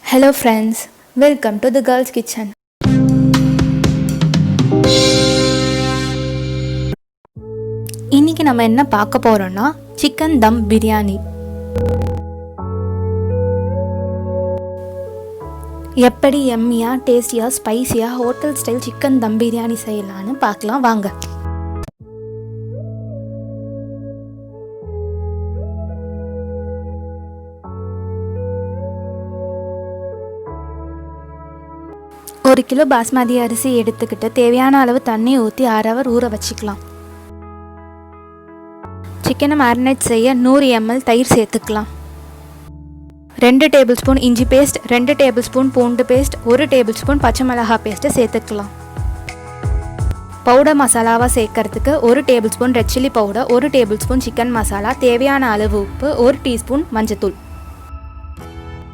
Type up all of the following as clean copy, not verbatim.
Hello friends, welcome to the girls kitchen. இன்னைக்கு நம்ம என்ன பார்க்க போறோம்னா chicken dum biryani. எப்படி எம்மியா டேஸ்டியா ஸ்பைசியா hotel style chicken dum biryani செய்யலாம்னு பார்க்கலாம் வாங்க. ஒரு கிலோ பாஸ்மதி அரிசி எடுத்துக்கிட்டு தேவையான அளவு தண்ணி ஊற்றி 1/2 hour ஊற வச்சுக்கலாம். சிக்கனை மேரினேட் செய்ய 100 ml தயிர் சேர்த்துக்கலாம். 2 டேபிள் ஸ்பூன் இஞ்சி பேஸ்ட், 2 டேபிள் ஸ்பூன் பூண்டு பேஸ்ட், 1 டேபிள் ஸ்பூன் பச்சை மிளகாய் பேஸ்ட்டை சேர்த்துக்கலாம். பவுடர் மசாலாவாக சேர்க்கறதுக்கு 1 table spoon red chilli powder, 1 table spoon chicken masala, தேவையான அளவு உப்பு, 1 டீஸ்பூன் மஞ்சத்தூள்.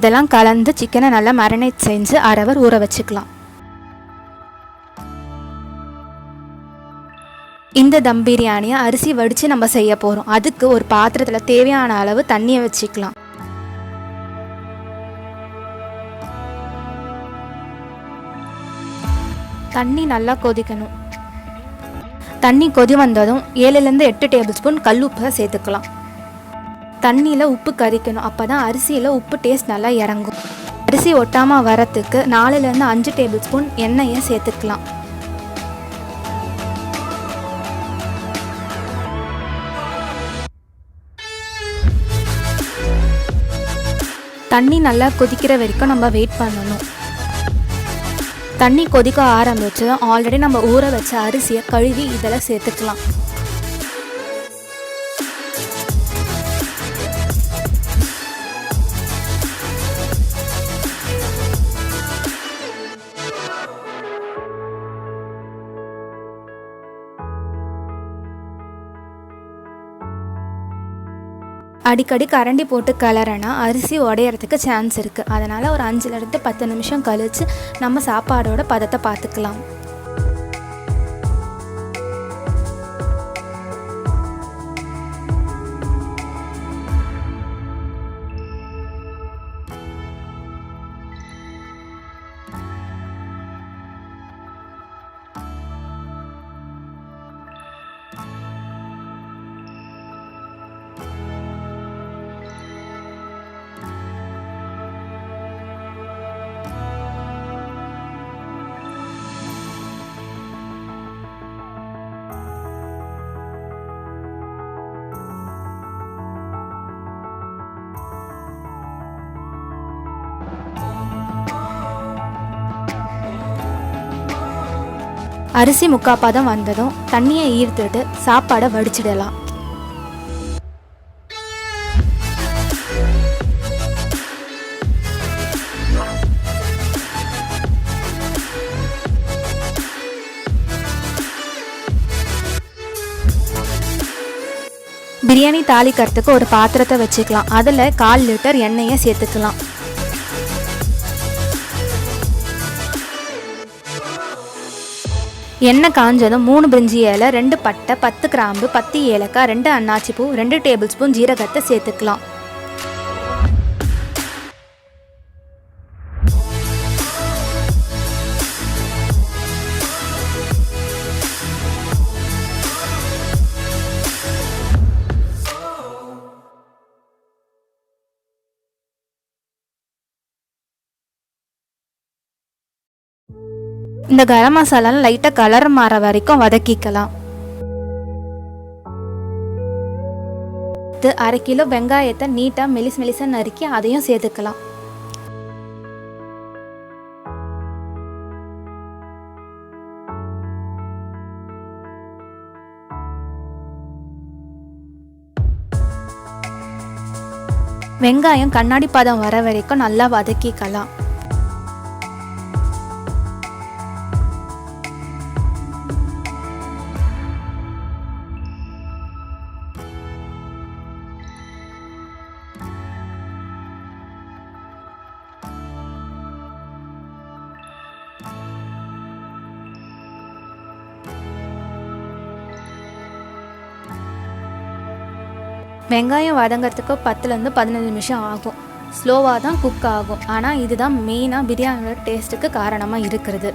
இதெல்லாம் கலந்து சிக்கனை நல்லா மேரினேட் செஞ்சு 1/2 hour ஊற வச்சுக்கலாம். இந்த தம் பிரியாணியை அரிசி வடித்து நம்ம செய்ய போகிறோம். அதுக்கு ஒரு பாத்திரத்தில் தேவையான அளவு தண்ணியை வச்சுக்கலாம். தண்ணி நல்லா கொதிக்கணும். தண்ணி கொதி வந்ததும் 7லேருந்து 8 டேபிள் ஸ்பூன் கல்லுப்பை சேர்த்துக்கலாம். தண்ணியில் உப்பு கறிக்கணும், அப்போ தான் அரிசியில் உப்பு டேஸ்ட் நல்லா இறங்கும். அரிசி ஒட்டாமல் வரத்துக்கு 4லேருந்து 5 டேபிள் ஸ்பூன் எண்ணெயை சேர்த்துக்கலாம். தண்ணி நல்லா கொதிக்கிற வரைக்கும் நம்ம வெயிட் பண்ணணும். தண்ணி கொதிக்க ஆரம்பிச்சு ஆல்ரெடி நம்ம ஊற வச்ச அரிசியை கழுவி இதில் சேர்த்துக்கலாம். அடிக்கடி கரண்டி போட்டு கலரனா அரிசி உடையறதுக்கு சான்ஸ் இருக்குது. அதனால் ஒரு 5லேருந்து 10 நிமிஷம் கழித்து நம்ம சாப்பாடோட பதத்தை பார்த்துக்கலாம். அரிசி முக்காப்பாதம் வந்ததும் தண்ணியை ஈர்த்துட்டு சாப்பாடை வடிச்சிடலாம். பிரியாணி தாளிக்கிறதுக்கு ஒரு பாத்திரத்தை வச்சுக்கலாம். அதில் 1/4 லிட்டர் எண்ணெயை சேர்த்துக்கலாம். எண்ணெய் காஞ்சதும் 3 பிரிஞ்சி இலை, 2 பட்டை, 10 கிராம்பு, 10 ஏலக்காய், 2 அன்னாச்சி பூ, 2 டேபிள் ஸ்பூன் ஜீரகத்தை சேர்த்துக்கலாம். இந்த கரம் மசாலாலாம் லைட்டாக கலர் மாற வரைக்கும் வதக்கிக்கலாம். 1/2 கிலோ வெங்காயத்தை நீட்டாக மெலிசாக நறுக்கி அதையும் சேர்த்துக்கலாம். வெங்காயம் கண்ணாடி பதம் வர வரைக்கும் நல்லா வதக்கிக்கலாம். வெங்காயம் வதங்கிறதுக்கு 10லேருந்து 15 நிமிஷம் ஆகும். ஸ்லோவாக தான் குக் ஆகும். ஆனால் இதுதான் மெயினாக பிரியாணியோட டேஸ்ட்டுக்கு காரணமாக இருக்கிறது.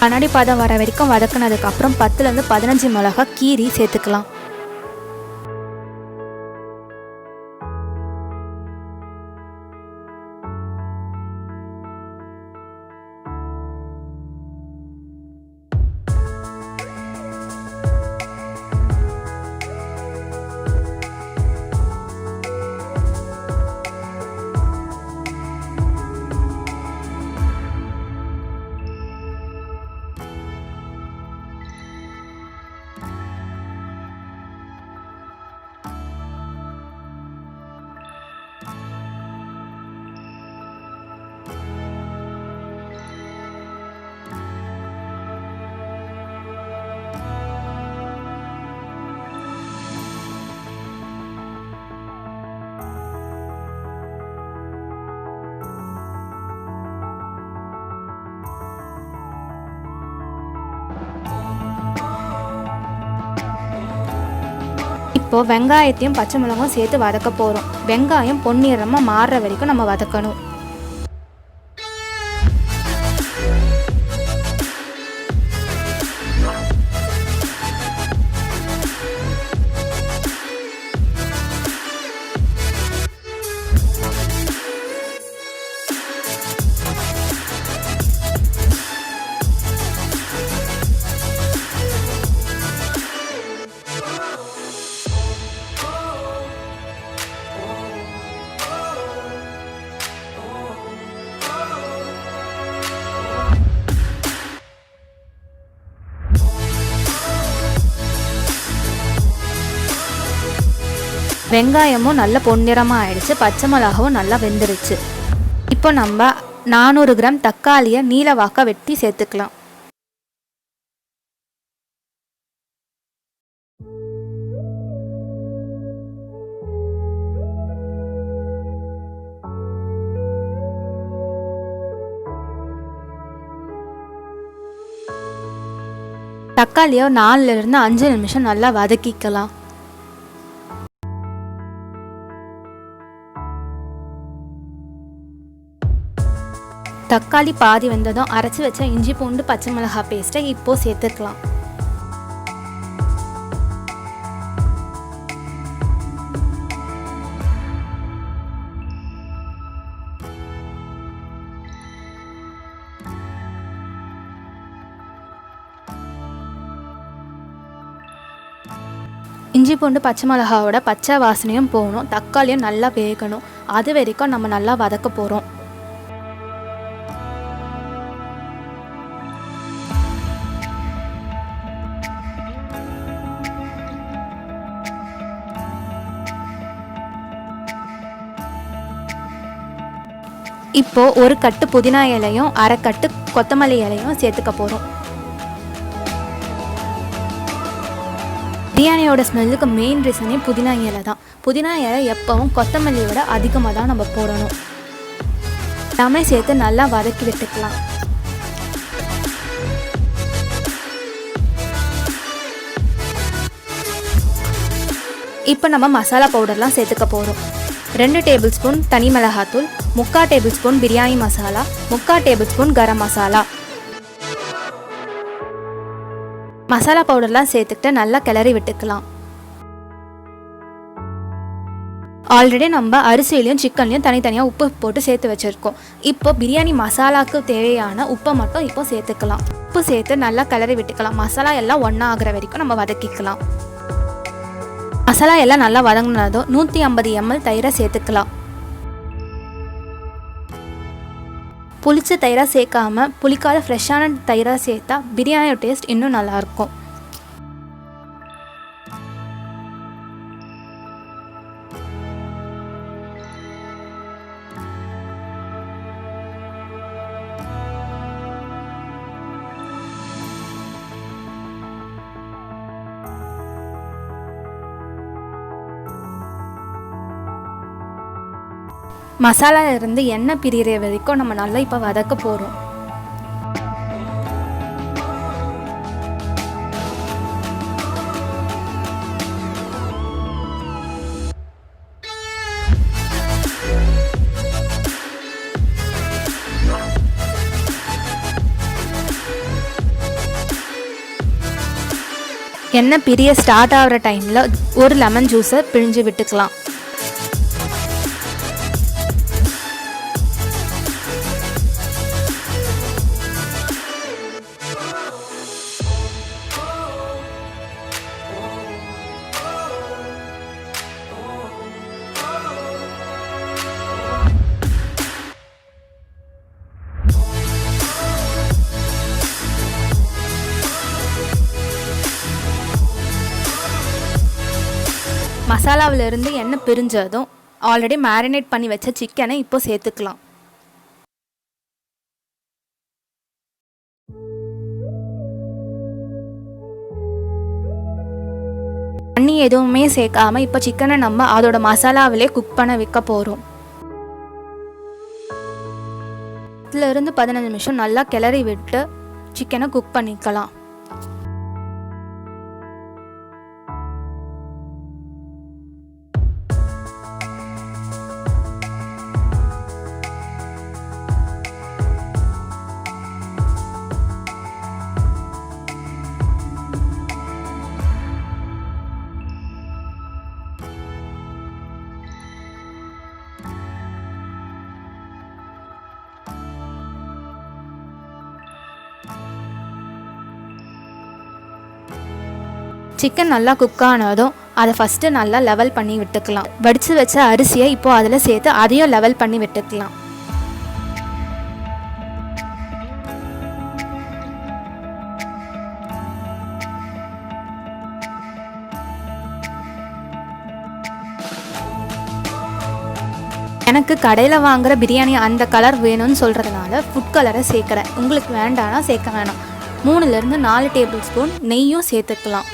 கண்ணாடி பதம் வர வரைக்கும் வதக்குனதுக்கப்புறம் 10லேருந்து 15 மிளகாய் கீரி சேர்த்துக்கலாம். இப்போ வெங்காயத்தையும் பச்சை மிளகாயும் சேர்த்து வதக்க போகிறோம். வெங்காயம் பொன்னிறமாக மாறுற வரைக்கும் நம்ம வதக்கணும். வெங்காயமும் நல்ல பொன்னிறமாக ஆயிடுச்சு. பச்சை மிளகாவும் நல்லா வெந்துருச்சு. இப்போ நம்ம 400 கிராம் தக்காளியை நீல வாக்க வெட்டி சேர்த்துக்கலாம். தக்காளியை 4லேருந்து 5 நிமிஷம் நல்லா வதக்கிக்கலாம். தக்காளி பாதி வெந்ததும் அரைச்சி வச்ச இஞ்சி பூண்டு பச்சை மிளகாய் பேஸ்ட்டை இப்போ சேர்த்துக்கலாம். இஞ்சி பூண்டு பச்சை மிளகாவோட பச்சை வாசனையும் போகணும். தக்காளியும் நல்லா வேகணும். அது வரைக்கும் நம்ம நல்லா வதக்க போகிறோம். இப்போ ஒரு கட்டு புதினா இலையும் அரை கட்டு கொத்தமல்லி இலையும் சேர்த்துக்க போகிறோம். பிரியாணியோட ஸ்மெல்லுக்கு மெயின் ரீசனே புதினா இலை தான். புதினா இலை எப்பவும் கொத்தமல்லியோட அதிகமாக தான் நம்ம போடணும். எல்லாமே சேர்த்து நல்லா வதக்கி விட்டுக்கலாம். இப்போ நம்ம மசாலா பவுடர்லாம் சேர்த்துக்க போகிறோம். 2 டேபிள் ஸ்பூன் தனி மிளகாத்தூள், 3/4 tablespoon biryani masala, 3/4 tablespoon garam masala. Masala பவுடர்லாம் சேர்த்துக்கிட்டு நல்லா கிளறி விட்டுக்கலாம். ஆல்ரெடி நம்ம அரிசியிலையும் சிக்கன்லையும் தனித்தனியாக உப்பு போட்டு சேர்த்து வச்சுருக்கோம். இப்போ பிரியாணி மசாலாவுக்கு தேவையான உப்பை மட்டும் இப்போ சேர்த்துக்கலாம். உப்பு சேர்த்து நல்லா கிளறி விட்டுக்கலாம். மசாலா எல்லாம் ஒன்றா ஆகிற வரைக்கும் நம்ம வதக்கிக்கலாம். மசாலா எல்லாம் நல்லா வதங்கினதும் 150 ml தயிரை சேர்த்துக்கலாம். புளிச்ச தயிராக சேர்க்காம புளிக்காத ஃப்ரெஷ்ஷான தயிராக சேர்த்தா பிரியாணியோட டேஸ்ட் இன்னும் நல்லாயிருக்கும். மசாலா இருந்து எண்ணெய் பிரிகிற வரைக்கும் நம்ம நல்லா இப்போ வதக்க போகிறோம். எண்ணெய் பிரிய ஸ்டார்ட் ஆகிற டைமில் ஒரு லெமன் ஜூஸை பிழிஞ்சு விட்டுக்கலாம். மசாலாவிலிருந்து எண்ணெய் பிரிஞ்சதும் ஆல்ரெடி மேரினேட் பண்ணி வச்ச சிக்கனை இப்போ சேர்த்துக்கலாம். தண்ணி எதுவுமே சேர்க்காம இப்போ சிக்கனை நம்ம அதோட மசாலாவிலே குக் பண்ண வைக்க போகிறோம். 10 to 15 நிமிஷம் நல்லா கிளறி விட்டு சிக்கனை குக் பண்ணிக்கலாம். சிக்கன் நல்லா குக் ஆனதும் அதை ஃபஸ்ட்டு நல்லா லெவல் பண்ணி விட்டுக்கலாம். வடித்து வச்ச அரிசியை இப்போ அதில் சேர்த்து அதையும் லெவல் பண்ணி விட்டுக்கலாம். எனக்கு கடையில் வாங்குகிற பிரியாணி அந்த கலர் வேணும்னு சொல்கிறதுனால ஃபுட் கலரை சேர்க்குறேன். உங்களுக்கு வேண்டானா சேர்க்க வேணாம். 3 to 4 டேபிள் ஸ்பூன் நெய்யும் சேர்த்துக்கலாம்.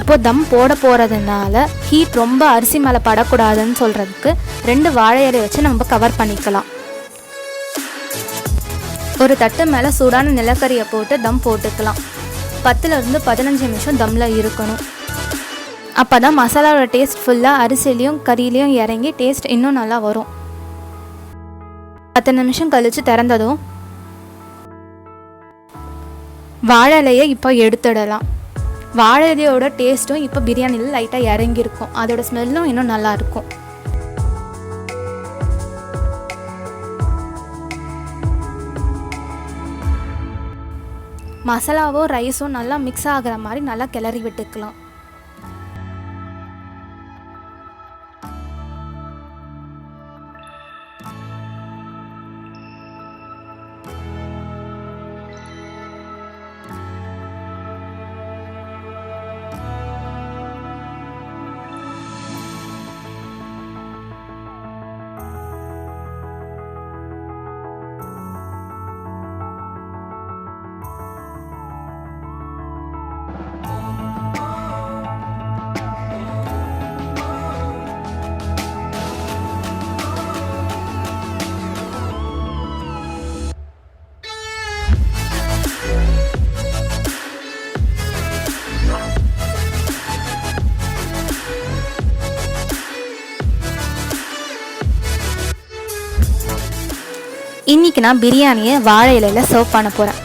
இப்போ தம் போட போகிறதுனால ஹீட் ரொம்ப அரிசி மேலே படக்கூடாதுன்னு சொல்கிறதுக்கு 2 வாழை இலை வச்சு நம்ம கவர் பண்ணிக்கலாம். ஒரு தட்டு மேலே சூடான நிலக்கரியை போட்டு தம் போட்டுக்கலாம். 10 to 15 நிமிஷம் தம்மில் இருக்கணும். அப்போ தான் மசாலாவோட டேஸ்ட் ஃபுல்லாக அரிசிலையும் கறியிலையும் இறங்கி டேஸ்ட் இன்னும் நல்லா வரும். 10 நிமிஷம் கழித்து திறந்ததும் வாழை இலையை இப்போ எடுத்துடலாம். வாழை இலையோட டேஸ்ட்டும் இப்போ பிரியாணியில் லைட்டாக இறங்கியிருக்கும். அதோட ஸ்மெல்லும் இன்னும் நல்லாயிருக்கும். மசாலாவும் ரைஸும் நல்லா மிக்ஸ் ஆகிற மாதிரி நல்லா கிளறி விட்டுக்கலாம். இன்றைக்கி நான் பிரியாணியை வாழை இலையில் சர்வ் பண்ண போகிறேன்.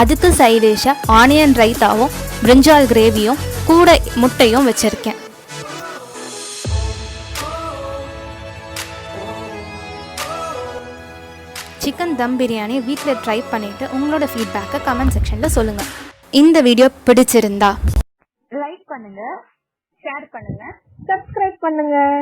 அதுக்கு சைட் டிஷ்ஷாக ஆனியன் ரைத்தாவும் பிரிஞ்சால் கிரேவியும் கூட முட்டையும் வச்சுருக்கேன். சிக்கன் தம் பிரியாணி வீட்டில் ட்ரை பண்ணிவிட்டு உங்களோட ஃபீட்பேக்கை கமெண்ட் செக்ஷனில் சொல்லுங்கள். இந்த வீடியோ பிடிச்சிருந்தா லைக் பண்ணுங்கள், ஷேர் பண்ணுங்கள், சப்ஸ்கிரைப் பண்ணுங்கள்.